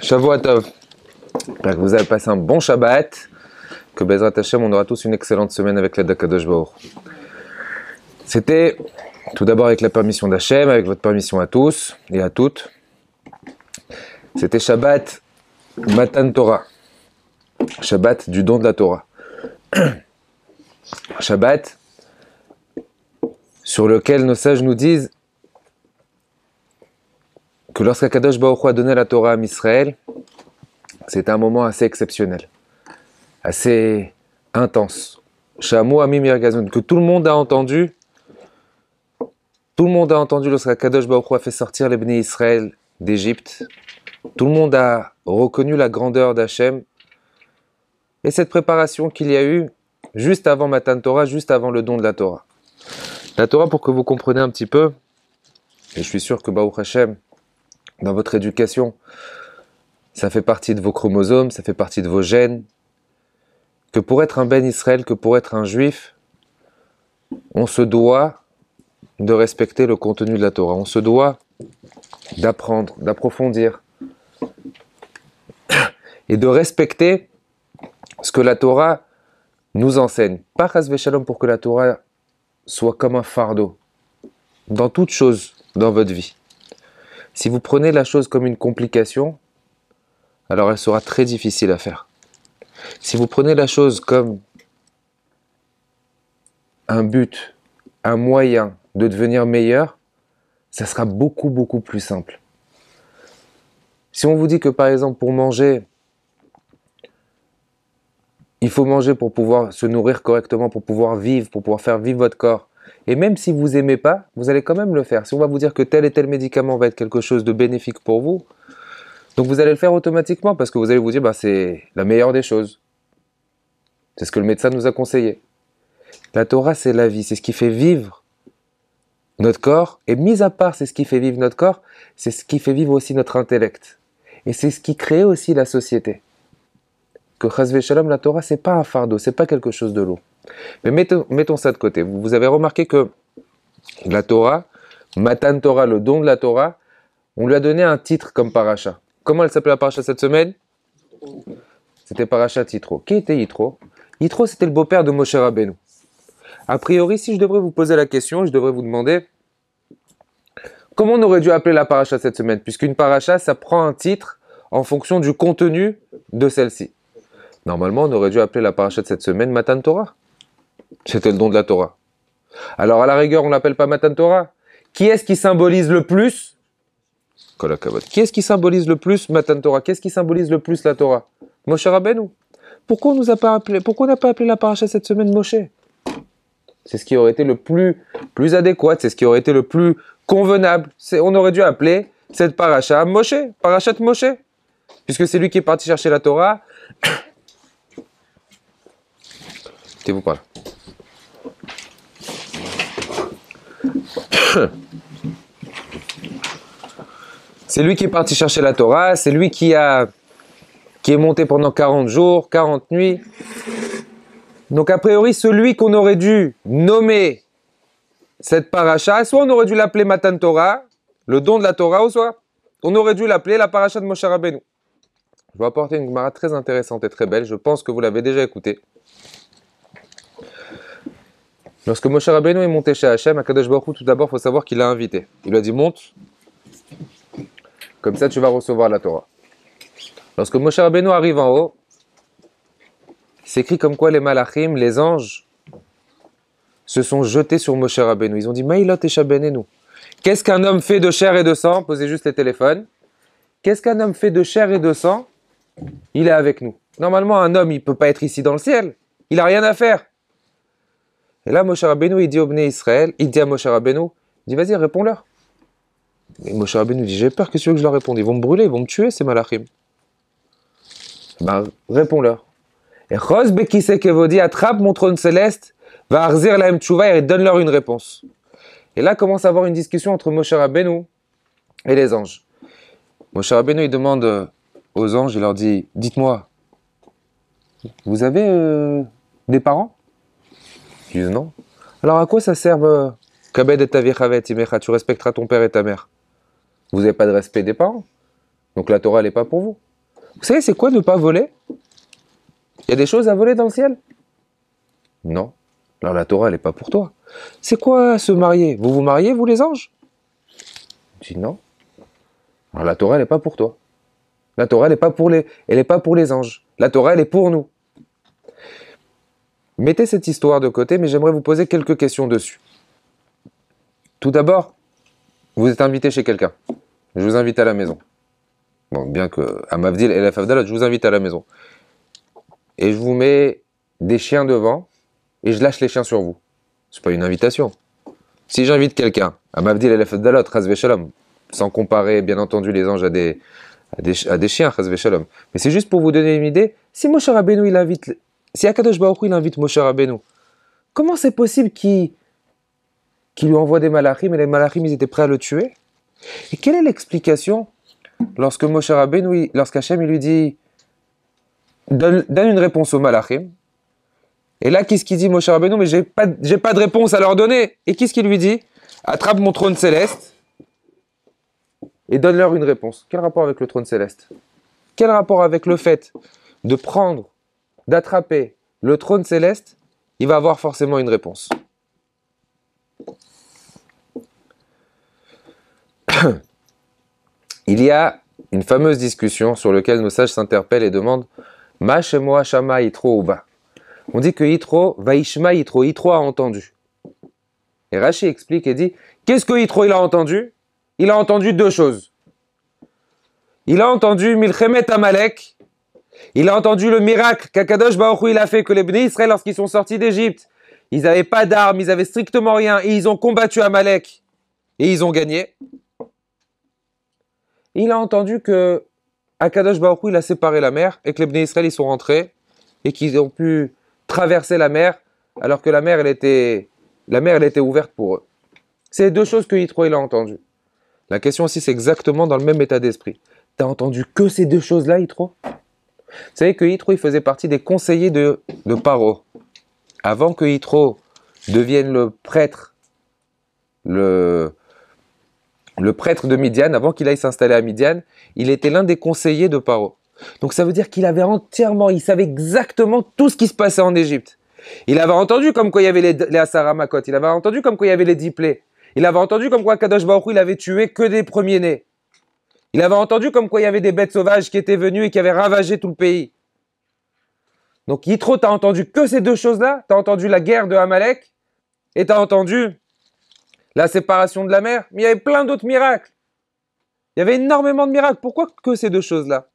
Shavuot Tov. J'espère que vous avez passé un bon Shabbat. Que Bezrat Hashem, on aura tous une excellente semaine avec l'aide d'Akadosh Baruch. C'était tout d'abord avec la permission d'Hachem, avec votre permission à tous et à toutes. C'était Shabbat Matan Torah. Shabbat du don de la Torah. Shabbat sur lequel nos sages nous disent que lorsqu'Akadosh Baruch Hu a donné la Torah à Israël, c'était un moment assez exceptionnel, assez intense. Shamo Amim Yergazun, que tout le monde a entendu lorsqu'Akadosh Baruch Hu a fait sortir les Bnei Israël d'Égypte. Tout le monde a reconnu la grandeur d'Hachem et cette préparation qu'il y a eu juste avant Matan Torah, juste avant le don de la Torah. La Torah, pour que vous compreniez un petit peu, et je suis sûr que Baruch Hashem, dans votre éducation, ça fait partie de vos chromosomes, ça fait partie de vos gènes, que pour être un Ben Israël, que pour être un juif, on se doit de respecter le contenu de la Torah. On se doit d'apprendre, d'approfondir et de respecter ce que la Torah nous enseigne. Pas chas v'shalom pour que la Torah soit comme un fardeau dans toute chose dans votre vie. Si vous prenez la chose comme une complication, alors elle sera très difficile à faire. Si vous prenez la chose comme un but, un moyen de devenir meilleur, ça sera beaucoup, beaucoup plus simple. Si on vous dit que par exemple pour manger, il faut manger pour pouvoir se nourrir correctement, pour pouvoir vivre, pour pouvoir faire vivre votre corps, et même si vous n'aimez pas, vous allez quand même le faire. Si on va vous dire que tel et tel médicament va être quelque chose de bénéfique pour vous, donc vous allez le faire automatiquement parce que vous allez vous dire c'est la meilleure des choses. C'est ce que le médecin nous a conseillé. La Torah, c'est la vie, c'est ce qui fait vivre notre corps, et mis à part c'est ce qui fait vivre notre corps, c'est ce qui fait vivre aussi notre intellect. Et c'est ce qui crée aussi la société. Que chas v'shalom, la Torah, c'est pas un fardeau, c'est pas quelque chose de lourd. Mais mettons ça de côté. Vous avez remarqué que la Torah, Matan Torah, le don de la Torah, on lui a donné un titre comme paracha. Comment elle s'appelait la paracha cette semaine? C'était paracha Yitro. Qui était Yitro? Yitro, c'était le beau-père de Moshe Rabbeinu. A priori, si je devrais vous poser la question, je devrais vous demander comment on aurait dû appeler la paracha cette semaine, puisqu'une paracha, ça prend un titre en fonction du contenu de celle-ci. Normalement, on aurait dû appeler la paracha de cette semaine Matan Torah. C'était le don de la Torah. Alors, à la rigueur, on l'appelle pas Matan Torah. Qui est-ce qui symbolise le plus? Qui est-ce qui symbolise le plus Matan Torah? Qu'est-ce qui symbolise le plus la Torah? Moshe Rabbeinu. Pourquoi on n'a pas appelé la paracha cette semaine Moshe? C'est ce qui aurait été le plus adéquat, c'est ce qui aurait été le plus convenable. On aurait dû appeler cette paracha Moshe, parachat Moshe, puisque c'est lui qui est parti chercher la Torah. Mettez-vous par là. C'est lui qui est parti chercher la Torah, c'est lui qui est monté pendant 40 jours, 40 nuits. Donc a priori, celui qu'on aurait dû nommer cette paracha, soit on aurait dû l'appeler Matan Torah, le don de la Torah, ou soit on aurait dû l'appeler la paracha de Moshe Rabbeinu. Je vais apporter une gemara très intéressante et très belle, je pense que vous l'avez déjà écoutée. Lorsque Moshe Rabbeinu est monté chez Hachem, Akadosh Baruch Hu, tout d'abord, il faut savoir qu'il l'a invité. Il lui a dit, monte, comme ça tu vas recevoir la Torah. Lorsque Moshe Rabbeinu arrive en haut, c'est écrit comme quoi les malachim, les anges, se sont jetés sur Moshe Rabbeinu. Ils ont dit, Maïlot et Shabenenu. Qu'est-ce qu'un homme fait de chair et de sang? Posez juste les téléphones. Qu'est-ce qu'un homme fait de chair et de sang? Il est avec nous. Normalement, un homme, il ne peut pas être ici dans le ciel. Il n'a rien à faire. Et là, Moshe Rabbeinu, il dit au Bnei Israël, il dit à Moshe Rabbeinu, il dit, vas-y, réponds-leur. Et Moshe Rabbeinu dit, j'ai peur que tu veux que je leur réponde. Ils vont me brûler, ils vont me tuer, ces malachim. Ben, réponds-leur. Et Chos Bekise Kevodi attrape mon trône céleste, va arzir la tchouva et donne-leur une réponse. Et là commence à avoir une discussion entre Moshe Rabbeinu et les anges. Moshe Rabbeinu, il demande aux anges, il leur dit, dites-moi, vous avez des parents? Ils disent non. Alors à quoi ça sert Kabed et Tavichavet Imecha, tu respecteras ton père et ta mère? Vous n'avez pas de respect des parents. Donc la Torah, elle n'est pas pour vous. Vous savez, c'est quoi ne pas voler? Il y a des choses à voler dans le ciel? Non. Alors la Torah, elle n'est pas pour toi. C'est quoi se marier? Vous vous mariez, vous les anges? Je dis non. Alors la Torah, elle n'est pas pour toi. La Torah, elle n'est pas pour les anges. La Torah, elle est pour nous. Mettez cette histoire de côté, mais j'aimerais vous poser quelques questions dessus. Tout d'abord, vous êtes invité chez quelqu'un. Je vous invite à la maison. Bon, bien que à Mavdil et la Favdalat, je vous invite à la maison. Et je vous mets des chiens devant et je lâche les chiens sur vous. C'est pas une invitation. Si j'invite quelqu'un à Mavdil et la Favdalat, Chas Shalom, sans comparer bien entendu les anges à des chiens, Chas Shalom, mais c'est juste pour vous donner une idée, si Moshe Rabbeinu il invite, si Akadosh Baruch Hu il invite Moshe Rabbeinu, comment c'est possible qu'il lui envoie des malachim et les malachim ils étaient prêts à le tuer? Et quelle est l'explication lorsque Moshe Rabbeinu, lorsqu'Hachem il lui dit donne une réponse aux malachim, et là qu'est-ce qu'il dit Moshe Rabbeinu? Mais j'ai pas de réponse à leur donner. Et qu'est-ce qu'il lui dit? Attrape mon trône céleste et donne-leur une réponse. Quel rapport avec le trône céleste? Quel rapport avec le fait de prendre, d'attraper le trône céleste? Il va avoir forcément une réponse. Il y a une fameuse discussion sur laquelle nos sages s'interpellent et demandent Ma shemoa shama Yitro uba. On dit que Yitro, Vaishma Yitro, Yitro a entendu. Et Rashi explique et dit qu'est-ce que Yitro il a entendu? Il a entendu deux choses. Il a entendu Milchemet Amalek. Il a entendu le miracle qu'Akadosh Baruch Hu il a fait, que les Bnei Israël, lorsqu'ils sont sortis d'Égypte, ils n'avaient pas d'armes, ils avaient strictement rien, et ils ont combattu Amalek, et ils ont gagné. Il a entendu que Akadosh Baruch Hu il a séparé la mer, et que les Bnei Israël ils sont rentrés, et qu'ils ont pu traverser la mer, alors que la mer elle était ouverte pour eux. C'est les deux choses que Yitro il a entendues. La question aussi, c'est exactement dans le même état d'esprit. T'as entendu que ces deux choses-là, Yitro? Vous savez que Yitro, il faisait partie des conseillers de Paro. Avant que Yitro devienne le prêtre de Midian, avant qu'il aille s'installer à Midian, il était l'un des conseillers de Paro. Donc ça veut dire qu'il avait il savait exactement tout ce qui se passait en Égypte. Il avait entendu comme quoi il y avait les Asaramakot, il avait entendu comme quoi il y avait les 10 plaies. Il avait entendu comme quoi Kadosh Baruch Hu il avait tué que des premiers-nés. Il avait entendu comme quoi il y avait des bêtes sauvages qui étaient venues et qui avaient ravagé tout le pays. Donc Yitro, t'as entendu que ces deux choses-là? T'as entendu la guerre de Amalek et t'as entendu la séparation de la mer? Mais il y avait plein d'autres miracles. Il y avait énormément de miracles. Pourquoi que ces deux choses-là?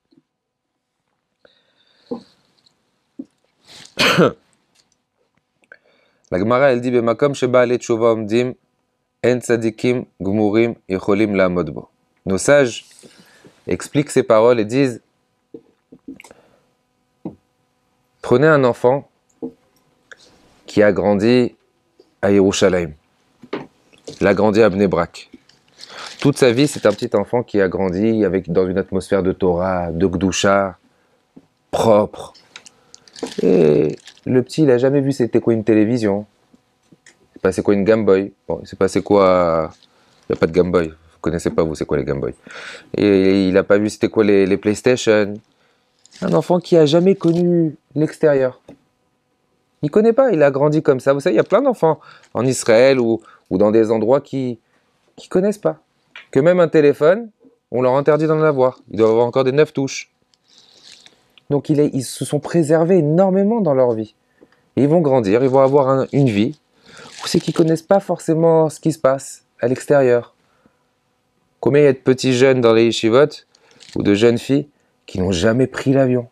La Gemara, elle dit Bemakom sheba ale tshuva omdim en tzadikim gmurim yecholim la'amod bo. Nos sages expliquent ces paroles et disent prenez un enfant qui a grandi à Yerushalayim. Il a grandi à Bnei Brak. Toute sa vie, c'est un petit enfant qui a grandi dans une atmosphère de Torah, de Gdusha, propre. Et le petit, il n'a jamais vu c'était quoi une télévision. C'est pas c'est quoi une Game Boy. Bon, c'est pas c'est quoi... Il n'y a pas de Game Boy. Vous connaissez pas, vous, c'est quoi les Game Boy. Et il n'a pas vu c'était quoi les PlayStation. Un enfant qui a jamais connu l'extérieur. Il connaît pas, il a grandi comme ça. Vous savez, il y a plein d'enfants en Israël ou dans des endroits qui connaissent pas. Que même un téléphone, on leur interdit d'en avoir. Ils doivent avoir encore des 9 touches. Donc ils se sont préservés énormément dans leur vie. Et ils vont grandir, ils vont avoir une vie où c'est qu'ils connaissent pas forcément ce qui se passe à l'extérieur. Combien il y a de petits jeunes dans les yeshivot ou de jeunes filles qui n'ont jamais pris l'avion?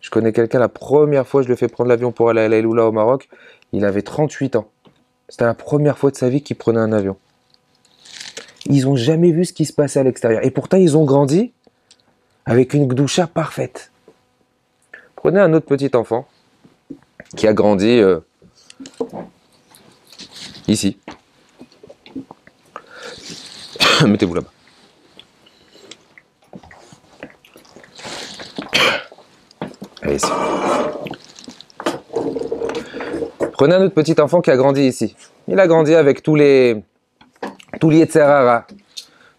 Je connais quelqu'un, la première fois je lui ai fait prendre l'avion pour aller à la Eloula au Maroc, il avait 38 ans. C'était la première fois de sa vie qu'il prenait un avion. Ils n'ont jamais vu ce qui se passait à l'extérieur. Et pourtant, ils ont grandi avec une gdoucha parfaite. Prenez un autre petit enfant qui a grandi ici. Mettez-vous là-bas. Allez, ici. Prenez un autre petit enfant qui a grandi ici. Il a grandi avec tous les Yetzerara,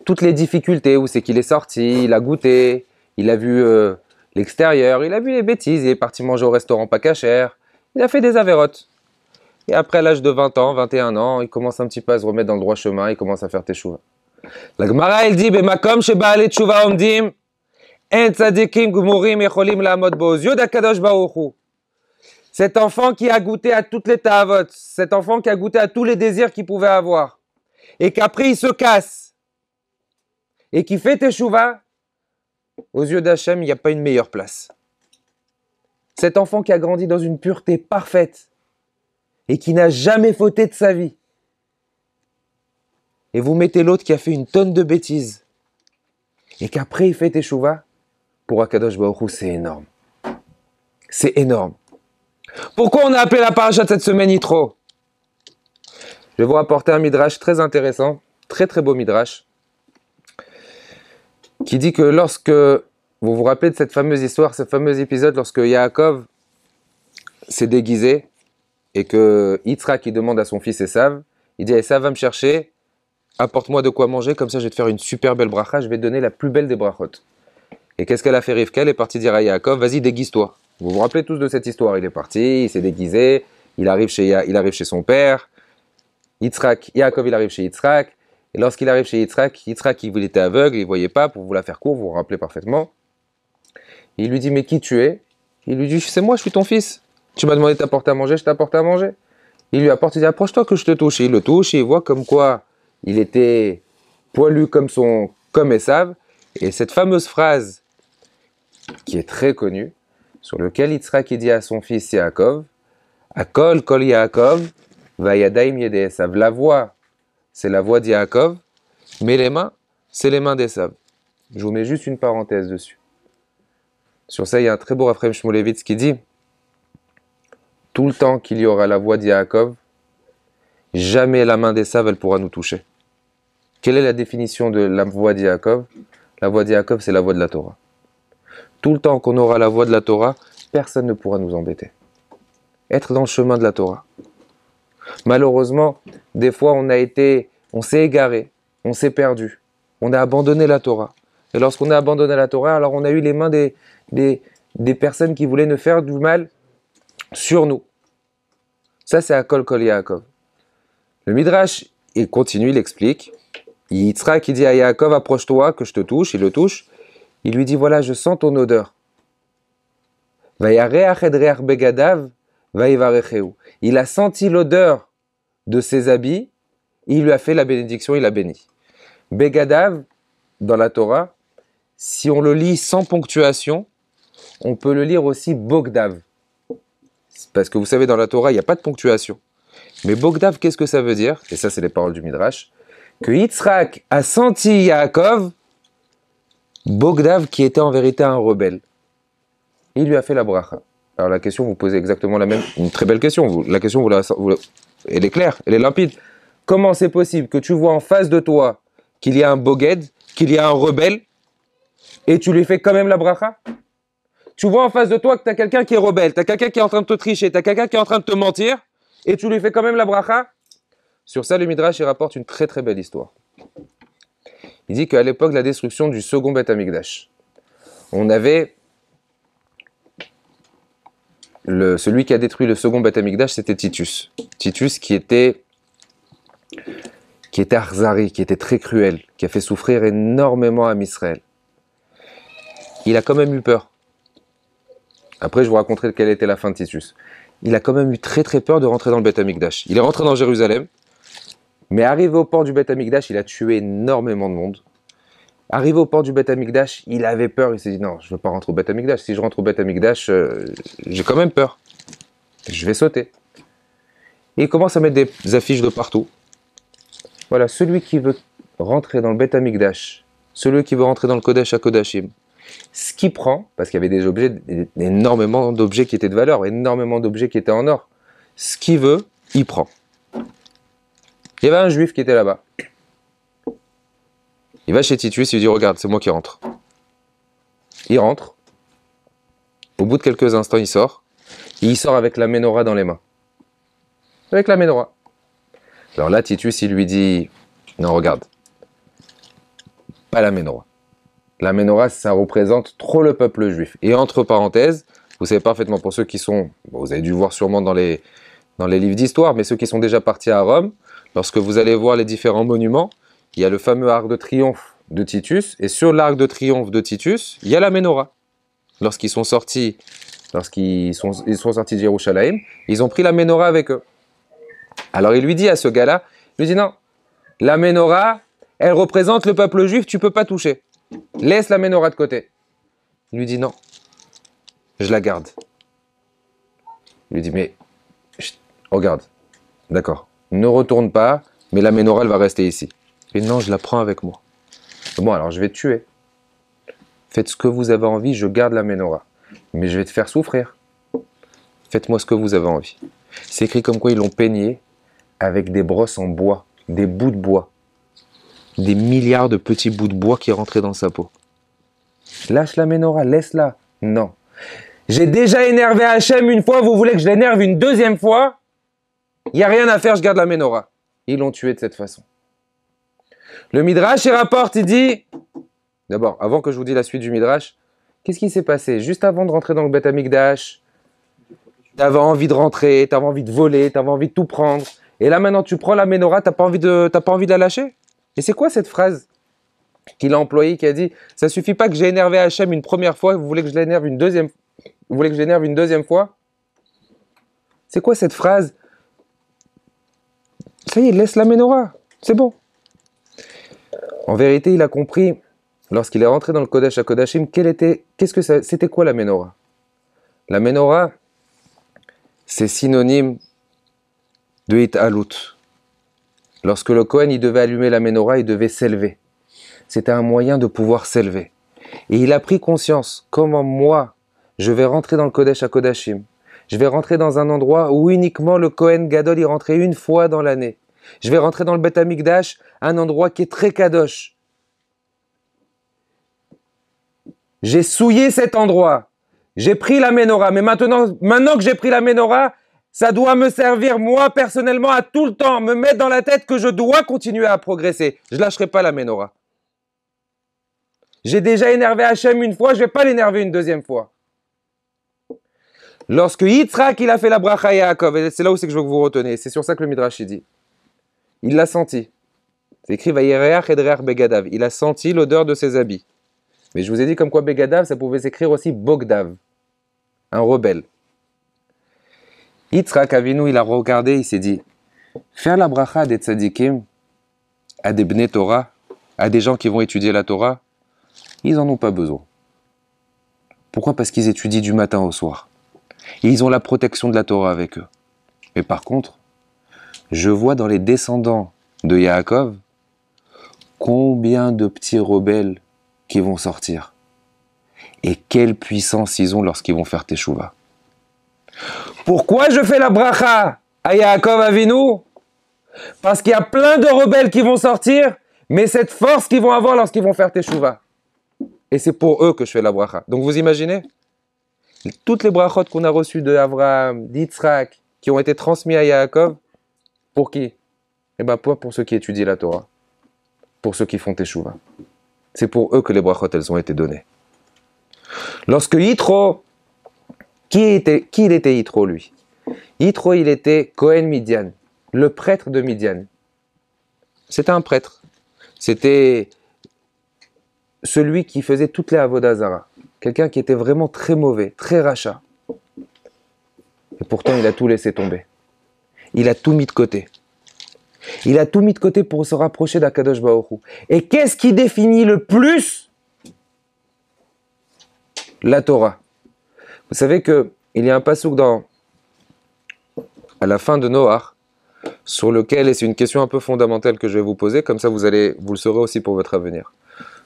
toutes les difficultés, où c'est qu'il est sorti, il a goûté, il a vu l'extérieur, il a vu les bêtises, il est parti manger au restaurant pas cachère, il a fait des avérotes. Et après l'âge de 20 ans, 21 ans, il commence un petit peu à se remettre dans le droit chemin, il commence à faire teshuva. La Gemara, elle dit, Bemakom sheba'alei teshuva omdim, en tzadikim gmurim yecholim la'amod bo, aux yeux d'Akadosh Baruch Hu. Cet enfant qui a goûté à toutes les ta'avot, cet enfant qui a goûté à tous les désirs qu'il pouvait avoir, et qu'après il se casse, et qui fait teshuva, aux yeux d'Hachem, il n'y a pas une meilleure place. Cet enfant qui a grandi dans une pureté parfaite, et qui n'a jamais fauté de sa vie, et vous mettez l'autre qui a fait une tonne de bêtises, et qu'après il fait teshuva, pour Akadosh Baruch Hu, c'est énorme. C'est énorme. Pourquoi on a appelé la paracha de cette semaine Yitro? Je vais vous rapporter un midrash très intéressant, très très beau midrash, qui dit que lorsque, vous vous rappelez de cette fameuse histoire, ce fameux épisode, lorsque Yaakov s'est déguisé, et que Yitzhak il demande à son fils Esav, il dit à Esav, va me chercher, apporte-moi de quoi manger, comme ça je vais te faire une super belle bracha, je vais te donner la plus belle des brachot. Et qu'est-ce qu'elle a fait Rivka? Elle est partie dire à Yaakov, vas-y déguise-toi. Vous vous rappelez tous de cette histoire, il est parti, il s'est déguisé, il arrive chez son père, Yaakov il arrive chez Yitzhak, et lorsqu'il arrive chez Yitzhak, il était aveugle, il ne voyait pas, pour vous la faire court, vous vous rappelez parfaitement. Il lui dit, mais qui tu es? Il lui dit, c'est moi, je suis ton fils. Tu m'as demandé de t'apporter à manger, je t'apporte à manger. Il lui apporte, il dit, approche-toi que je te touche. Et il le touche, et il voit comme quoi il était poilu comme Esav. Et cette fameuse phrase, qui est très connue, sur laquelle Yitzhak dit à son fils Yaakov, Akol kol Yaakov, vayadaim yede Esav. La voix, c'est la voix d'Yaakov, mais les mains, c'est les mains d'Esav. Je vous mets juste une parenthèse dessus. Sur ça, il y a un très beau Raphaël Shmulevitz qui dit, tout le temps qu'il y aura la voix d'Yaakov, jamais la main d'Esav, elle pourra nous toucher. Quelle est la définition de la voix d'Yaakov? La voix d'Yaakov, c'est la voix de la Torah. Tout le temps qu'on aura la voix de la Torah, personne ne pourra nous embêter. Être dans le chemin de la Torah. Malheureusement, des fois, on s'est égaré, on s'est perdu, on a abandonné la Torah. Et lorsqu'on a abandonné la Torah, alors on a eu les mains des personnes qui voulaient nous faire du mal sur nous. Ça, c'est Akol Kol Yaakov. Le Midrash, il continue, il explique. Yitzhak, il dit à Yaakov, approche-toi, que je te touche, il le touche. Il lui dit, voilà, je sens ton odeur. Il a senti l'odeur de ses habits, il lui a fait la bénédiction, il a béni. Begadav, dans la Torah, si on le lit sans ponctuation, on peut le lire aussi Bogdav. Parce que vous savez, dans la Torah, il n'y a pas de ponctuation. Mais Bogdav, qu'est-ce que ça veut dire? Et ça, c'est les paroles du Midrash. Que Yitzhak a senti Yaakov, Bogdav qui était en vérité un rebelle. Il lui a fait la bracha. Alors la question, vous posez exactement la même, une très belle question. La question, elle est claire, elle est limpide. Comment c'est possible que tu vois en face de toi qu'il y a un boged, qu'il y a un rebelle, et tu lui fais quand même la bracha? Tu vois en face de toi que tu as quelqu'un qui est rebelle, tu as quelqu'un qui est en train de te tricher, tu as quelqu'un qui est en train de te mentir, et tu lui fais quand même la bracha? Sur ça, le Midrash, il rapporte une très très belle histoire. Il dit qu'à l'époque de la destruction du second Beth Amikdash, on avait celui qui a détruit le second Beth Amikdash, c'était Titus. Titus qui était arzari, qui était très cruel, qui a fait souffrir énormément à Israël. Il a quand même eu peur. Après, je vous raconterai quelle était la fin de Titus. Il a quand même eu très très peur de rentrer dans le Beth Amikdash. Il est rentré dans Jérusalem, mais arrivé au port du Beth Amikdash, il a tué énormément de monde. Arrivé au port du Beth Amikdash, il avait peur, il s'est dit non, je ne veux pas rentrer au Beth Amikdash. Si je rentre au Beth Amikdash, j'ai quand même peur. Je vais sauter. Et il commence à mettre des affiches de partout. Voilà, celui qui veut rentrer dans le Beth Amikdash, celui qui veut rentrer dans le Kodesh HaKodashim, ce qu'il prend, parce qu'il y avait des objets, énormément d'objets qui étaient de valeur, énormément d'objets qui étaient en or. Ce qu'il veut, il prend. Il y avait un juif qui était là-bas. Il va chez Titus, il lui dit, regarde, c'est moi qui rentre. Il rentre. Au bout de quelques instants, il sort. Et il sort avec la menorah dans les mains. Avec la menorah. Alors là, Titus, il lui dit, non, regarde. pas la menorah. La menorah, ça représente trop le peuple juif. Et entre parenthèses, vous savez parfaitement, pour ceux qui sont, bon, vous avez dû voir sûrement dans les livres d'histoire, mais ceux qui sont déjà partis à Rome, lorsque vous allez voir les différents monuments, il y a le fameux arc de triomphe de Titus, et sur l'arc de triomphe de Titus, il y a la menorah. Lorsqu'ils sont sortis de Jérusalem, ils ont pris la menorah avec eux. Alors il lui dit à ce gars-là, il lui dit non, la menorah, elle représente le peuple juif, tu ne peux pas toucher. Laisse la menorah de côté. Il lui dit non, je la garde. Il lui dit mais, regarde, d'accord, ne retourne pas, mais la menorah, elle va rester ici. Et non, je la prends avec moi. Bon, alors je vais te tuer. Faites ce que vous avez envie, je garde la menorah. Mais je vais te faire souffrir. Faites-moi ce que vous avez envie. C'est écrit comme quoi ils l'ont peigné avec des brosses en bois, des bouts de bois. Des milliards de petits bouts de bois qui rentraient dans sa peau. Lâche la menorah, laisse-la. Non. J'ai déjà énervé Hachem une fois, vous voulez que je l'énerve une deuxième fois? Il n'y a rien à faire, je garde la menorah. Ils l'ont tué de cette façon. Le Midrash, il rapporte, il dit... D'abord, avant que je vous dise la suite du Midrash, qu'est-ce qui s'est passé? Juste avant de rentrer dans le Beth Amikdash, tu avais envie de rentrer, tu avais envie de voler, tu avais envie de tout prendre. Et là, maintenant, tu prends la menorah, tu n'as pas envie de la lâcher? Et c'est quoi cette phrase qu'il a employée, qui a dit « Ça suffit pas que j'ai énervé Hachem une première fois, vous voulez que je l'énerve une deuxième fois ?» C'est quoi cette phrase? Ça y est, laisse la menorah, c'est bon. En vérité, il a compris, lorsqu'il est rentré dans le Kodesh HaKodashim, c'était quoi la menorah? La menorah, c'est synonyme de Hit'alut. Lorsque le Kohen il devait allumer la menorah, il devait s'élever. C'était un moyen de pouvoir s'élever. Et il a pris conscience, comment moi, je vais rentrer dans le Kodesh HaKodashim. Je vais rentrer dans un endroit où uniquement le Kohen Gadol y rentrait une fois dans l'année. Je vais rentrer dans le Beth Amikdash, un endroit qui est très kadosh. J'ai souillé cet endroit. J'ai pris la menorah. Mais maintenant que j'ai pris la menorah, ça doit me servir, moi, personnellement, à tout le temps. Me mettre dans la tête que je dois continuer à progresser. Je ne lâcherai pas la menorah. J'ai déjà énervé Hachem une fois, je ne vais pas l'énerver une deuxième fois. Lorsque Yitzhak, il a fait la bracha à Yaakov, et c'est là où c'est que je veux que vous reteniez, c'est sur ça que le Midrash dit. Il l'a senti. C'est écrit Vayereach edreach begadav. Il a senti l'odeur de ses habits. Mais je vous ai dit comme quoi begadav, ça pouvait s'écrire aussi bogdav, un rebelle. Yitzhak Avinu, il a regardé, il s'est dit, faire la bracha à des tzadikim, à des bnei Torah, à des gens qui vont étudier la Torah, ils n'en ont pas besoin. Pourquoi? Parce qu'ils étudient du matin au soir. Et ils ont la protection de la Torah avec eux. Mais par contre, je vois dans les descendants de Yaakov combien de petits rebelles qui vont sortir. Et quelle puissance ils ont lorsqu'ils vont faire Teshuvah. Pourquoi je fais la bracha à Yaakov Avinu? Parce qu'il y a plein de rebelles qui vont sortir, mais cette force qu'ils vont avoir lorsqu'ils vont faire Teshuvah. Et c'est pour eux que je fais la bracha. Donc vous imaginez? Toutes les brachot qu'on a reçues de Abraham, d'Yitzhak, qui ont été transmis à Yaakov, pour qui? Eh bien, pas pour ceux qui étudient la Torah, pour ceux qui font Teshuvah. C'est pour eux que les brachot, elles ont été données. Lorsque Yitro, qui il était Yitro, lui? Yitro, il était Kohen Midian, le prêtre de Midian. C'était un prêtre. C'était celui qui faisait toutes les avodah zara. Quelqu'un qui était vraiment très mauvais, très rachat. Et pourtant, il a tout laissé tomber. Il a tout mis de côté. Il a tout mis de côté pour se rapprocher d'Akadosh Baruch Hu. Et qu'est-ce qui définit le plus la Torah? Vous savez qu'il y a un passouk à la fin de Noach, sur lequel, et c'est une question un peu fondamentale que je vais vous poser, comme ça vous le saurez aussi pour votre avenir.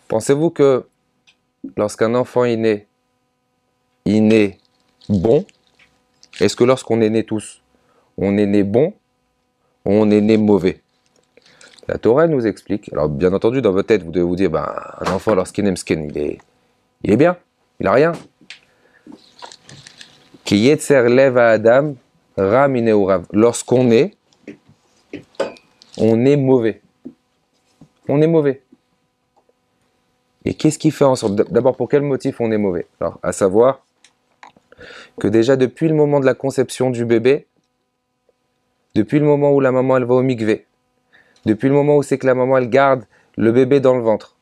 Pensez-vous que lorsqu'un enfant est né bon? Est-ce que lorsqu'on est né tous, on est né bon ou on est né mauvais? La Torah nous explique, alors bien entendu dans votre tête vous devez vous dire, un enfant lorsqu'il est msken, il est bien, il n'a rien. Ki yetzer lev Adam ra mineurav. Lorsqu'on est, on est mauvais. On est mauvais. Et qu'est-ce qui fait en sorte, d'abord pour quel motif on est mauvais? Alors, à savoir que déjà depuis le moment de la conception du bébé, depuis le moment où la maman elle va au mikvé, depuis le moment où c'est que la maman elle garde le bébé dans le ventre,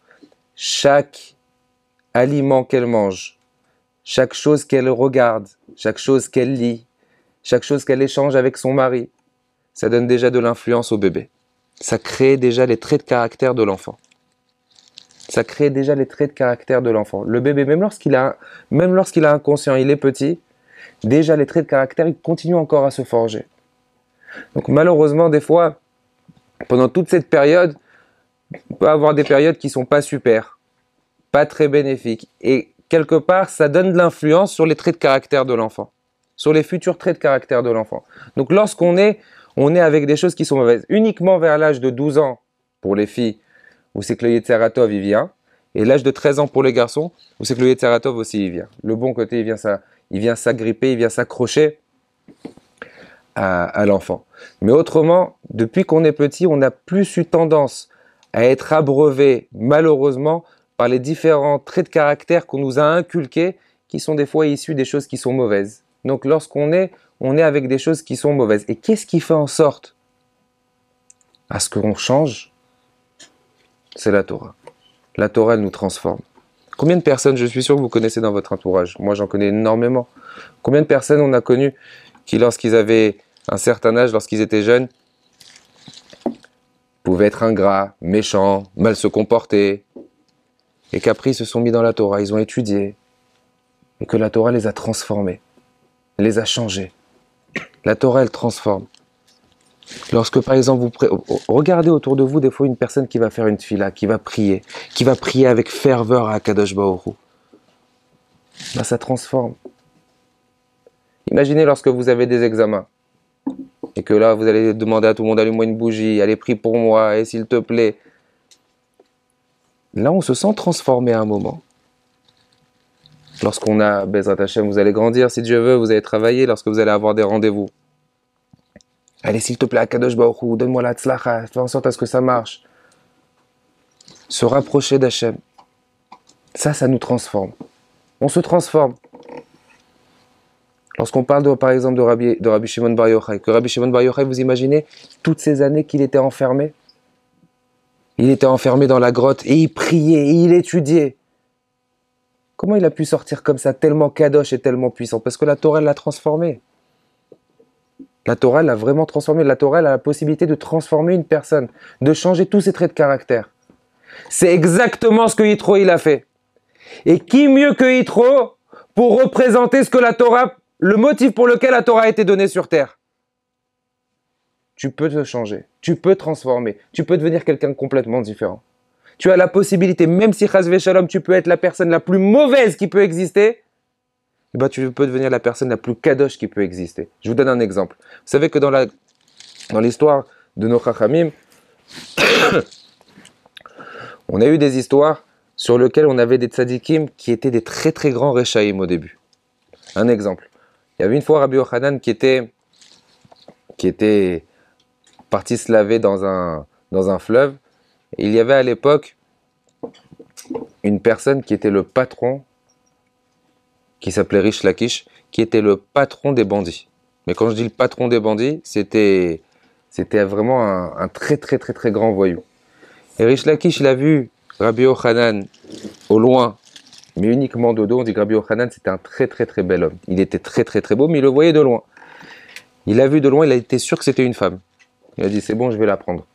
chaque aliment qu'elle mange, chaque chose qu'elle regarde, chaque chose qu'elle lit, chaque chose qu'elle échange avec son mari, ça donne déjà de l'influence au bébé. Ça crée déjà les traits de caractère de l'enfant. Ça crée déjà les traits de caractère de l'enfant. Le bébé, même lorsqu'il a inconscient, il est petit, déjà les traits de caractère, ils continuent encore à se forger. Donc malheureusement, des fois, pendant toute cette période, on peut avoir des périodes qui sont pas super, pas très bénéfiques. Et quelque part, ça donne de l'influence sur les traits de caractère de l'enfant, sur les futurs traits de caractère de l'enfant. Donc lorsqu'on est, on est avec des choses qui sont mauvaises. Uniquement vers l'âge de 12 ans, pour les filles, où c'est que le Yetzer Hatov, il vient. Et l'âge de 13 ans pour les garçons, où c'est que le Yetzer Hatov aussi, il vient. Le bon côté, il vient s'agripper, il vient s'accrocher à l'enfant. Mais autrement, depuis qu'on est petit, on a plus eu tendance à être abreuvé, malheureusement, par les différents traits de caractère qu'on nous a inculqués, qui sont des fois issus des choses qui sont mauvaises. Donc lorsqu'on est, on est avec des choses qui sont mauvaises. Et qu'est-ce qui fait en sorte à ce qu'on change? C'est la Torah. La Torah, elle nous transforme. Combien de personnes, je suis sûr que vous connaissez dans votre entourage? Moi, j'en connais énormément. Combien de personnes on a connues qui, lorsqu'ils avaient un certain âge, lorsqu'ils étaient jeunes, pouvaient être ingrats, méchants, mal se comporter, et qu'après, ils se sont mis dans la Torah, ils ont étudié, et que la Torah les a transformés, les a changés. La Torah, elle transforme. Lorsque, par exemple, regardez autour de vous, des fois, une personne qui va faire une tfila, qui va prier avec ferveur à Kadosh Baruch Hu, ben, ça transforme. Imaginez lorsque vous avez des examens, et que là, vous allez demander à tout le monde, allume-moi une bougie, allez, prie pour moi, et s'il te plaît. Là, on se sent transformé à un moment. Lorsqu'on a, Bezrat Hashem, vous allez grandir, si Dieu veut, vous allez travailler, lorsque vous allez avoir des rendez-vous. Allez, s'il te plaît, Akadosh Baruch Hu, donne-moi la tzlacha, fais en sorte à ce que ça marche. Se rapprocher d'Hachem. Ça nous transforme. On se transforme. Lorsqu'on parle, par exemple, de Rabbi Shimon Bar Yochai, que Rabbi Shimon Bar Yochai, vous imaginez toutes ces années qu'il était enfermé? Il était enfermé dans la grotte et il priait et il étudiait. Comment il a pu sortir comme ça, tellement kadosh et tellement puissant? Parce que la Torah l'a transformé. La Torah l'a vraiment transformé. La Torah a la possibilité de transformer une personne, de changer tous ses traits de caractère. C'est exactement ce que Yitro il a fait. Et qui mieux que Yitro pour représenter ce que la Torah, le motif pour lequel la Torah a été donnée sur terre? Tu peux te changer, tu peux transformer, tu peux devenir quelqu'un de complètement différent. Tu as la possibilité, même si Chas v'Shalom, tu peux être la personne la plus mauvaise qui peut exister, eh ben, tu peux devenir la personne la plus kadosh qui peut exister. Je vous donne un exemple. Vous savez que dans l'histoire de nos Chachamim, on a eu des histoires sur lesquelles on avait des tzadikim qui étaient des très très grands rechaïm au début. Un exemple. Il y avait une fois Rabbi Yochanan qui était parti se laver dans un fleuve. Et il y avait à l'époque une personne qui était le patron, qui s'appelait Rish Lakish, qui était le patron des bandits. Mais quand je dis le patron des bandits, c'était vraiment un très très très très grand voyou. Et Rish Lakish, il a vu Rabbi Yochanan au loin, mais uniquement de dos. On dit que Rabbi Yochanan, c'était un très très très bel homme. Il était très très très beau, mais il le voyait de loin. Il l'a vu de loin, il a été sûr que c'était une femme. Il a dit, c'est bon, je vais la prendre.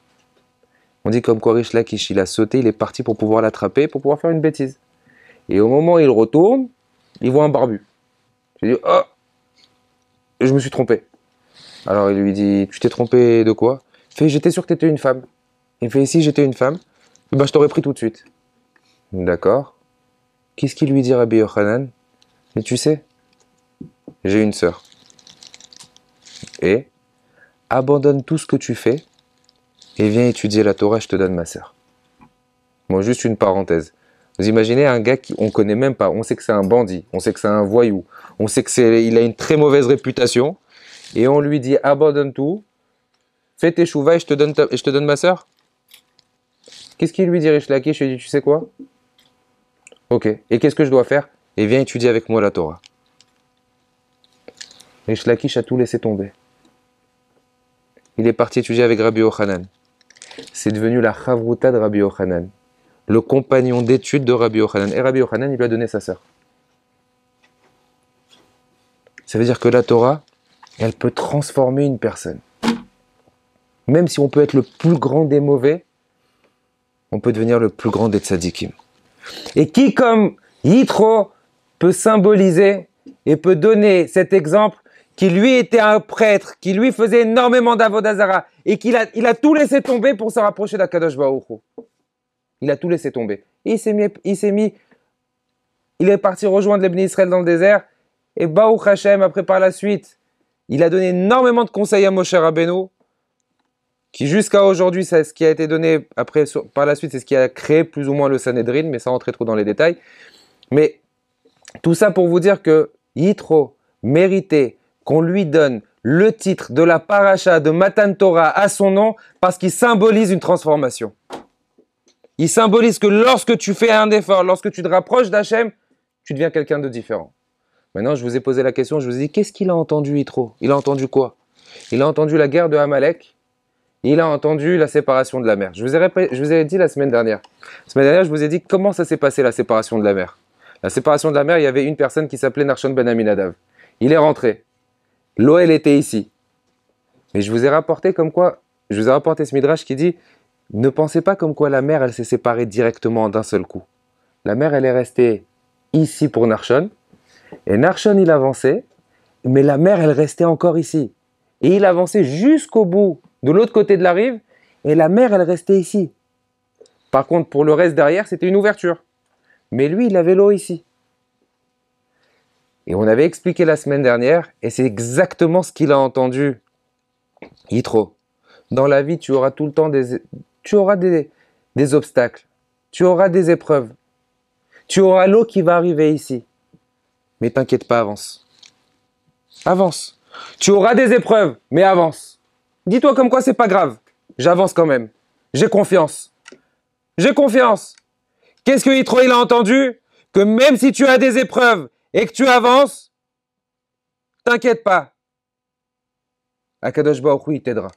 On dit comme quoi Rish Lakish, il a sauté, il est parti pour pouvoir l'attraper, pour pouvoir faire une bêtise. Et au moment où il retourne, il voit un barbu. Il dit, oh, je me suis trompé. Alors il lui dit, tu t'es trompé de quoi? Il fait, j'étais sûr que tu étais une femme. Il fait, si j'étais une femme, ben, je t'aurais pris tout de suite. D'accord. Qu'est-ce qu'il lui dit Rabbi Yochanan? Mais tu sais, j'ai une sœur. Et abandonne tout ce que tu fais et viens étudier la Torah, je te donne ma sœur. Moi, juste une parenthèse. Vous imaginez un gars qu'on ne connaît même pas, on sait que c'est un bandit, on sait que c'est un voyou, on sait qu'il a une très mauvaise réputation, et on lui dit abandonne tout, fais tes chouvas et je te donne ma sœur. Qu'est-ce qu'il lui dit Rish Lakish? Je lui dis, tu sais quoi? Ok. Et qu'est-ce que je dois faire? Et viens étudier avec moi la Torah. Et Shlakish a tout laissé tomber. Il est parti étudier avec Rabbi Yochanan. C'est devenu la Chavruta de Rabbi Yochanan, le compagnon d'études de Rabbi Yochanan. Et Rabbi Yochanan, il lui a donné sa sœur. Ça veut dire que la Torah, elle peut transformer une personne. Même si on peut être le plus grand des mauvais, on peut devenir le plus grand des tzadikim. Et qui, comme Yitro, peut symboliser et peut donner cet exemple qui lui était un prêtre, qui lui faisait énormément d'Avodazara et qu'il il a tout laissé tomber pour se rapprocher d'Akadosh Baruch Hu. Il a tout laissé tomber. Et il est parti rejoindre les Bnei Israël dans le désert et Baruch Hashem, après par la suite, il a donné énormément de conseils à Moshe Rabbeinu qui jusqu'à aujourd'hui, c'est ce qui a été donné après, par la suite, c'est ce qui a créé plus ou moins le Sanhedrin, mais sans rentrer trop dans les détails. Mais tout ça pour vous dire que Yitro méritait qu'on lui donne le titre de la paracha de Matan Torah à son nom parce qu'il symbolise une transformation. Il symbolise que lorsque tu fais un effort, lorsque tu te rapproches d'Hachem, tu deviens quelqu'un de différent. Maintenant, je vous ai posé la question, je vous ai dit, qu'est-ce qu'il a entendu Yitro? Il a entendu quoi? Il a entendu la guerre de Amalek. Il a entendu la séparation de la mer. Je vous ai dit la semaine dernière. La semaine dernière, je vous ai dit comment ça s'est passé la séparation de la mer. La séparation de la mer, il y avait une personne qui s'appelait Narshon ben Aminadav. Il est rentré. L'eau, elle était ici. Mais je vous ai rapporté ce midrash qui dit ne pensez pas comme quoi la mer, elle s'est séparée directement d'un seul coup. La mer, elle est restée ici pour Narshon. Et Narshon, il avançait, mais la mer, elle restait encore ici. Et il avançait jusqu'au bout, de l'autre côté de la rive, et la mer, elle restait ici. Par contre, pour le reste derrière, c'était une ouverture. Mais lui, il avait l'eau ici. Et on avait expliqué la semaine dernière, et c'est exactement ce qu'il a entendu. Yitro, dans la vie, tu auras tout le temps des obstacles. Tu auras des épreuves. Tu auras l'eau qui va arriver ici. Mais t'inquiète pas, avance. Avance. Tu auras des épreuves, mais avance. Dis-toi comme quoi c'est pas grave. J'avance quand même. J'ai confiance. J'ai confiance. Qu'est-ce que Yitro il a entendu? Que même si tu as des épreuves et que tu avances, t'inquiète pas. Akadosh Baruch Hu, il t'aidera.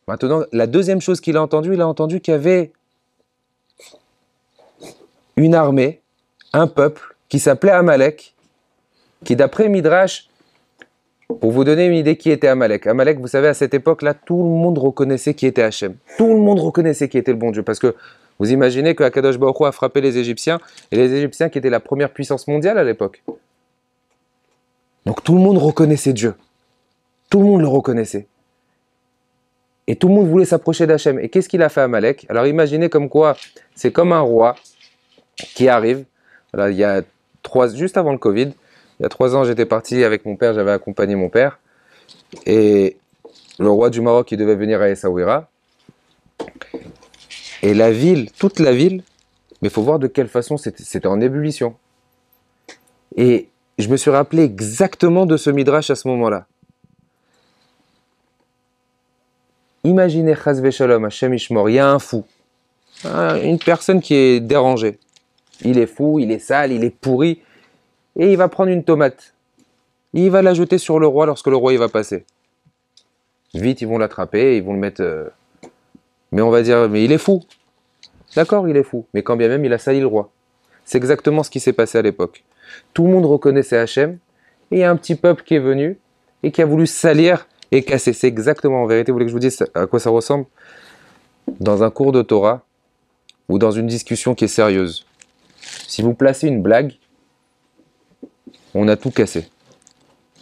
Maintenant, la deuxième chose qu'il a entendu qu'il y avait une armée, un peuple qui s'appelait Amalek, qui d'après Midrash, pour vous donner une idée qui était Amalek. Amalek, vous savez, à cette époque-là, tout le monde reconnaissait qui était Hachem. Tout le monde reconnaissait qui était le bon Dieu. Parce que vous imaginez que Akadosh Baruch Hu a frappé les Égyptiens, et les Égyptiens qui étaient la première puissance mondiale à l'époque. Donc tout le monde reconnaissait Dieu. Tout le monde le reconnaissait. Et tout le monde voulait s'approcher d'Hachem. Et qu'est-ce qu'il a fait Amalek? Alors imaginez comme quoi, c'est comme un roi qui arrive. Alors, juste avant le Covid, il y a 3 ans, j'étais parti avec mon père, j'avais accompagné mon père. Et le roi du Maroc, il devait venir à Essaouira. Et la ville, toute la ville, mais il faut voir de quelle façon c'était en ébullition. Et je me suis rappelé exactement de ce midrash à ce moment-là. Imaginez, Chas v'Shalom, Hashem Ishmor, il y a un fou. Une personne qui est dérangée. Il est fou, il est sale, il est pourri. Et il va prendre une tomate. Il va la jeter sur le roi lorsque le roi il va passer. Vite, ils vont l'attraper, ils vont le mettre... Mais on va dire, mais il est fou. D'accord, il est fou. Mais quand bien même, il a sali le roi. C'est exactement ce qui s'est passé à l'époque. Tout le monde reconnaissait Hachem. Et il y a un petit peuple qui est venu et qui a voulu salir et casser. C'est exactement, en vérité, vous voulez que je vous dise à quoi ça ressemble? Dans un cours de Torah ou dans une discussion qui est sérieuse. Si vous placez une blague, on a tout cassé.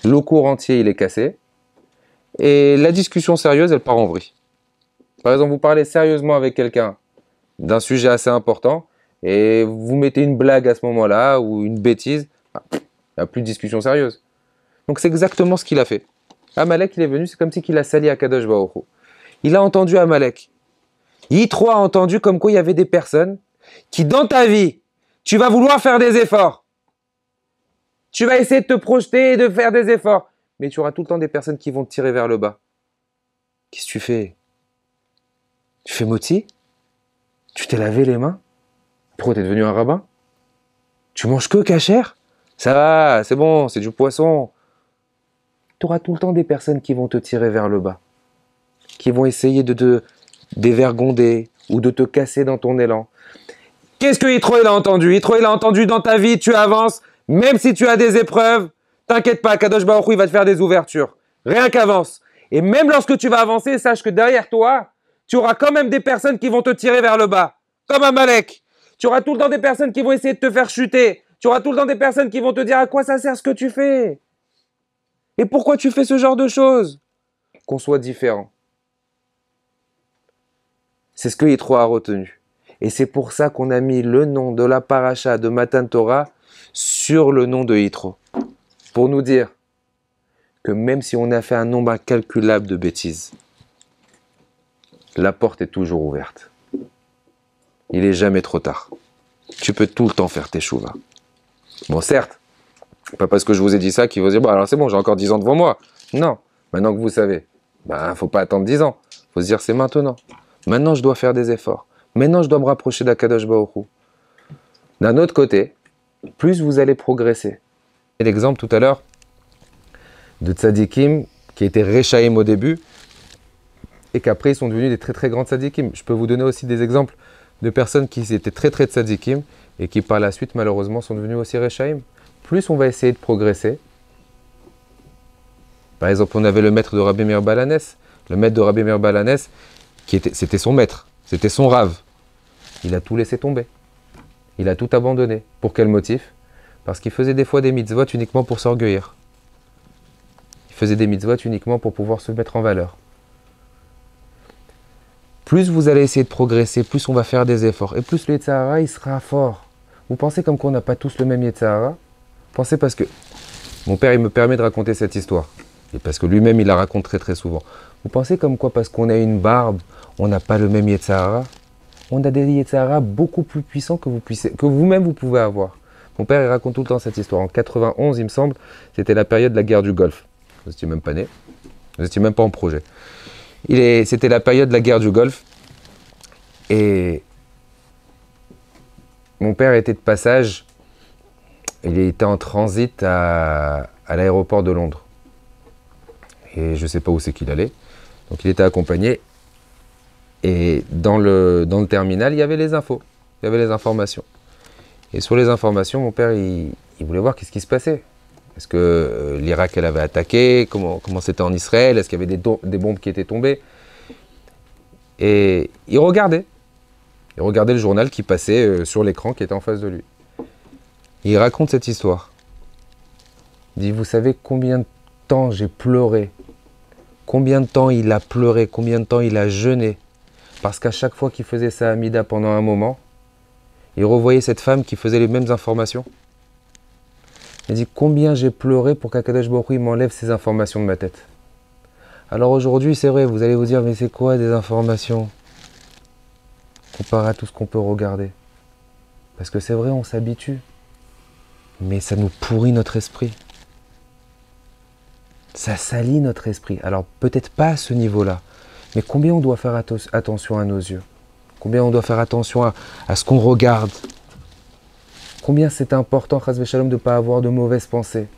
Le cours entier, il est cassé. Et la discussion sérieuse, elle part en vrille. Par exemple, vous parlez sérieusement avec quelqu'un d'un sujet assez important et vous mettez une blague à ce moment-là ou une bêtise, il n'y a plus de discussion sérieuse. Donc c'est exactement ce qu'il a fait. Amalek, il est venu, c'est comme si il a sali Akadosh Baruch Hu. Il a entendu Amalek. Yitro a entendu comme quoi il y avait des personnes qui, dans ta vie, tu vas vouloir faire des efforts. Tu vas essayer de te projeter et de faire des efforts. Mais tu auras tout le temps des personnes qui vont te tirer vers le bas. Qu'est-ce que tu fais? Tu fais moti? Tu t'es lavé les mains? Pourquoi tu es devenu un rabbin? Tu manges que cachère? Ça va, c'est bon, c'est du poisson. Tu auras tout le temps des personnes qui vont te tirer vers le bas, qui vont essayer de te dévergonder ou de te casser dans ton élan. Qu'est-ce que Yitro il a entendu? Yitro il a entendu dans ta vie, tu avances, même si tu as des épreuves, t'inquiète pas, Kadosh Baruch Hu, il va te faire des ouvertures. Rien qu'avance. Et même lorsque tu vas avancer, sache que derrière toi, tu auras quand même des personnes qui vont te tirer vers le bas, comme Amalek. Tu auras tout le temps des personnes qui vont essayer de te faire chuter. Tu auras tout le temps des personnes qui vont te dire à quoi ça sert ce que tu fais. Et pourquoi tu fais ce genre de choses? Qu'on soit différent. C'est ce que Yitro a retenu. Et c'est pour ça qu'on a mis le nom de la paracha de Matan Torah sur le nom de Yitro. Pour nous dire que même si on a fait un nombre incalculable de bêtises, la porte est toujours ouverte. Il n'est jamais trop tard. Tu peux tout le temps faire tes chouvas. Bon, certes, pas parce que je vous ai dit ça qu'il vous dire, bon, alors c'est bon, j'ai encore 10 ans devant moi. Non, maintenant que vous savez, faut pas attendre 10 ans. Faut se dire, c'est maintenant. Maintenant, je dois faire des efforts. Maintenant, je dois me rapprocher d'Akadosh Baruch Hu. D'un autre côté, plus vous allez progresser. Et l'exemple tout à l'heure de tzadikim qui étaient rechaïm au début et qu'après ils sont devenus des très très grands tzadikim. Je peux vous donner aussi des exemples de personnes qui étaient très très tzadikim et qui par la suite malheureusement sont devenus aussi rechaïm. Plus on va essayer de progresser. Par exemple, on avait le maître de Rabbi Meir Balanès. Le maître de Rabbi Meir Balanès, c'était son maître, c'était son rave. Il a tout laissé tomber. Il a tout abandonné. Pour quel motif? Parce qu'il faisait des fois des mitzvot uniquement pour s'orgueillir. Il faisait des mitzvot uniquement pour pouvoir se mettre en valeur. Plus vous allez essayer de progresser, plus on va faire des efforts. Et plus le Yetzer Hara, il sera fort. Vous pensez comme qu'on n'a pas tous le même Yetzer Hara? Pensez parce que mon père, il me permet de raconter cette histoire. Et parce que lui-même, il la raconte très très souvent. Vous pensez comme quoi parce qu'on a une barbe, on n'a pas le même Yetzer Hara? On a des Yetzer Hara beaucoup plus puissants que vous-même vous pouvez avoir. Mon père, il raconte tout le temps cette histoire. En 91, il me semble, c'était la période de la guerre du Golfe. Vous n'étiez même pas né. Vous n'étiez même pas en projet. C'était la période de la guerre du Golfe. Et mon père était de passage. Il était en transit à l'aéroport de Londres. Et je ne sais pas où c'est qu'il allait. Donc il était accompagné. Et dans le terminal, il y avait les infos. Il y avait les informations. Et sur les informations, mon père, il voulait voir qu'est-ce qui se passait. Est-ce que l'Irak, elle avait attaqué? Comment c'était en Israël? Est-ce qu'il y avait des bombes qui étaient tombées? Et il regardait. Il regardait le journal qui passait sur l'écran qui était en face de lui. Et il raconte cette histoire. Il dit, vous savez combien de temps j'ai pleuré? Combien de temps il a pleuré? Combien de temps il a jeûné? Parce qu'à chaque fois qu'il faisait sa Hamida pendant un moment, il revoyait cette femme qui faisait les mêmes informations. Il dit, combien j'ai pleuré pour qu'Akadosh Baruch Hu m'enlève ces informations de ma tête. Alors aujourd'hui, c'est vrai, vous allez vous dire, mais c'est quoi des informations comparé à tout ce qu'on peut regarder? Parce que c'est vrai, on s'habitue. Mais ça nous pourrit notre esprit. Ça salit notre esprit. Alors peut-être pas à ce niveau-là, mais combien on doit faire attention à nos yeux? Combien on doit faire attention à ce qu'on regarde? Combien c'est important, Chas v'Shalom, de ne pas avoir de mauvaises pensées?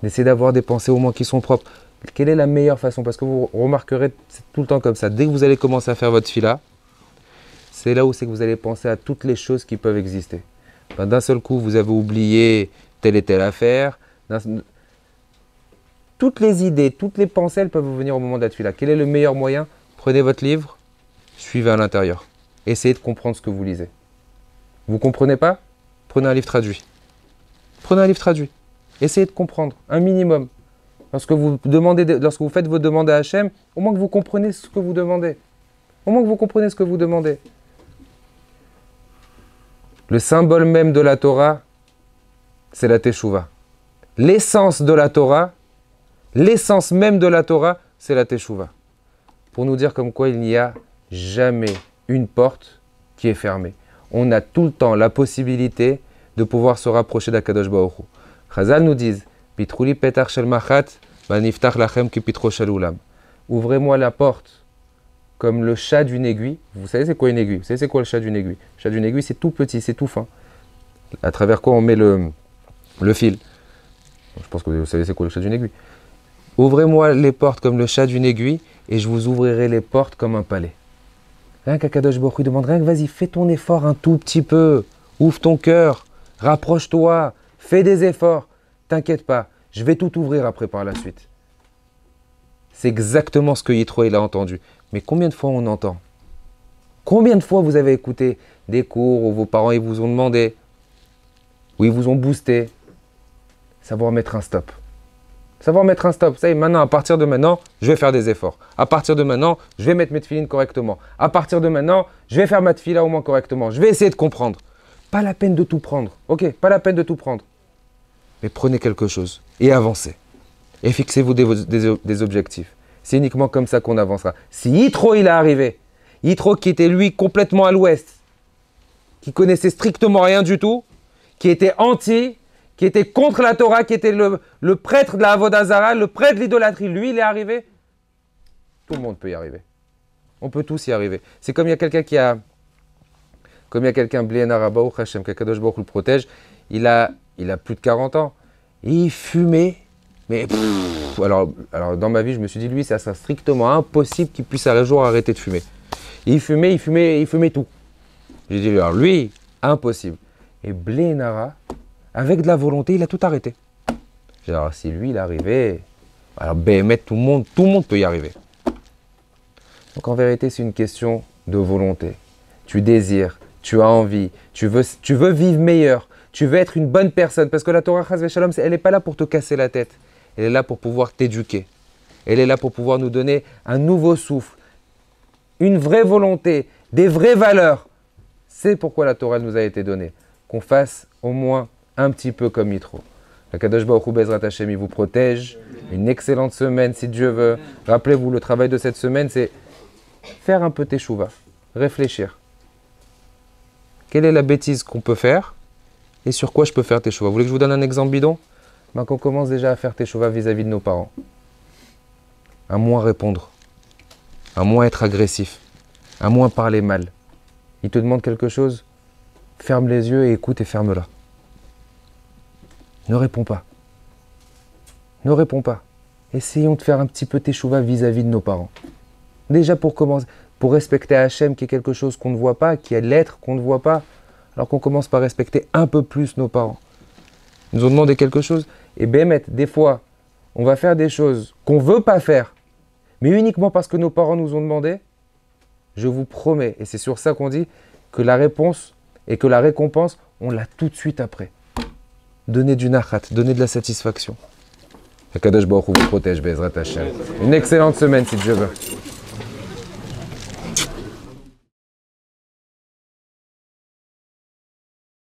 D'essayer d'avoir des pensées au moins qui sont propres. Quelle est la meilleure façon? Parce que vous remarquerez, c'est tout le temps comme ça. Dès que vous allez commencer à faire votre fila, c'est là où c'est que vous allez penser à toutes les choses qui peuvent exister. D'un seul coup, vous avez oublié telle et telle affaire. Toutes les idées, toutes les pensées, elles peuvent vous venir au moment de la tefila. Quel est le meilleur moyen? Prenez votre livre, suivez à l'intérieur. Essayez de comprendre ce que vous lisez. Vous ne comprenez pas? Prenez un livre traduit. Prenez un livre traduit. Essayez de comprendre, un minimum. Lorsque vous faites vos demandes à Hachem, au moins que vous comprenez ce que vous demandez. Au moins que vous comprenez ce que vous demandez. Le symbole même de la Torah, c'est la Teshuvah. L'essence de la Torah, l'essence même de la Torah, c'est la Teshuvah. Pour nous dire comme quoi il n'y a jamais une porte qui est fermée. On a tout le temps la possibilité de pouvoir se rapprocher d'Akadosh Baruch Hu. Chazal nous disent, Pitrouli petar shel machat, niftach lachem ki pitro shel ulam. Ouvrez-moi la porte comme le chat d'une aiguille. Vous savez c'est quoi une aiguille? Vous savez c'est quoi le chat d'une aiguille? Le chat d'une aiguille, c'est tout petit, c'est tout fin. à travers quoi on met le fil. Je pense que vous savez c'est quoi le chat d'une aiguille. Ouvrez-moi les portes comme le chat d'une aiguille et je vous ouvrirai les portes comme un palais. Rien qu'Akadosh Baruch Hu demande, rien que vas-y, fais ton effort un tout petit peu. Ouvre ton cœur, rapproche-toi, fais des efforts. T'inquiète pas, je vais tout ouvrir après par la suite. C'est exactement ce que Yitro il a entendu. Mais combien de fois on entend? Combien de fois vous avez écouté des cours où vos parents ils vous ont demandé, où ils vous ont boosté? Savoir mettre un stop. Savoir mettre un stop. Ça y est, maintenant, à partir de maintenant, je vais faire des efforts. À partir de maintenant, je vais mettre mes tefilines correctement. À partir de maintenant, je vais faire ma tefila au moins correctement. Je vais essayer de comprendre. Pas la peine de tout prendre. Ok, pas la peine de tout prendre. Mais prenez quelque chose et avancez. Et fixez-vous des objectifs. C'est uniquement comme ça qu'on avancera. Si Yitro il est arrivé, Yitro qui était lui complètement à l'ouest, qui connaissait strictement rien du tout, qui était anti, qui était contre la Torah, qui était le prêtre de la Avodah Zara, le prêtre de l'idolâtrie, lui il est arrivé, tout le monde peut y arriver. On peut tous y arriver. C'est comme il y a quelqu'un qui a, comme il y a quelqu'un, Bliena Rabbaou Hashem, qu'Akadosh Baruch Hu le protège, il a plus de 40 ans, et il fumait, mais alors dans ma vie je me suis dit, lui ça serait strictement impossible qu'il puisse un jour arrêter de fumer. Il fumait tout. J'ai dit, alors lui, impossible. Et Blénara, avec de la volonté, il a tout arrêté. J'ai dit, alors si lui, il est arrivé, alors Béhémet, tout le monde peut y arriver. Donc en vérité, c'est une question de volonté. Tu désires, tu as envie, tu veux vivre meilleur, tu veux être une bonne personne. Parce que la Torah, Chas V'Shalom, elle n'est pas là pour te casser la tête. Elle est là pour pouvoir t'éduquer. Elle est là pour pouvoir nous donner un nouveau souffle, une vraie volonté, des vraies valeurs. C'est pourquoi la Torah nous a été donnée. Qu'on fasse au moins un petit peu comme Yitro. Akadosh Baruch Hu Bezrat Hashem, il vous protège. Une excellente semaine si Dieu veut. Rappelez-vous, le travail de cette semaine, c'est faire un peu teshuva, réfléchir. Quelle est la bêtise qu'on peut faire et sur quoi je peux faire teshuva? Vous voulez que je vous donne un exemple bidon? Qu'on commence déjà à faire teshuva vis-à-vis de nos parents. À moins répondre, à moins être agressif, à moins parler mal. Il te demande quelque chose, ferme les yeux et écoute et ferme-la. Ne réponds pas. Ne réponds pas. Essayons de faire un petit peu teshuva vis-à-vis de nos parents. Déjà pour commencer, pour respecter Hachem qui est quelque chose qu'on ne voit pas, qui est l'être qu'on ne voit pas, alors qu'on commence par respecter un peu plus nos parents. Ils nous ont demandé quelque chose, et Béhémet, des fois, on va faire des choses qu'on ne veut pas faire, mais uniquement parce que nos parents nous ont demandé. Je vous promets, et c'est sur ça qu'on dit que la réponse et que la récompense, on l'a tout de suite après. Donnez du nachat, donnez de la satisfaction. Akadosh Baruch Hu vous protège, Bezrat Hashem. Une excellente semaine si Dieu veut.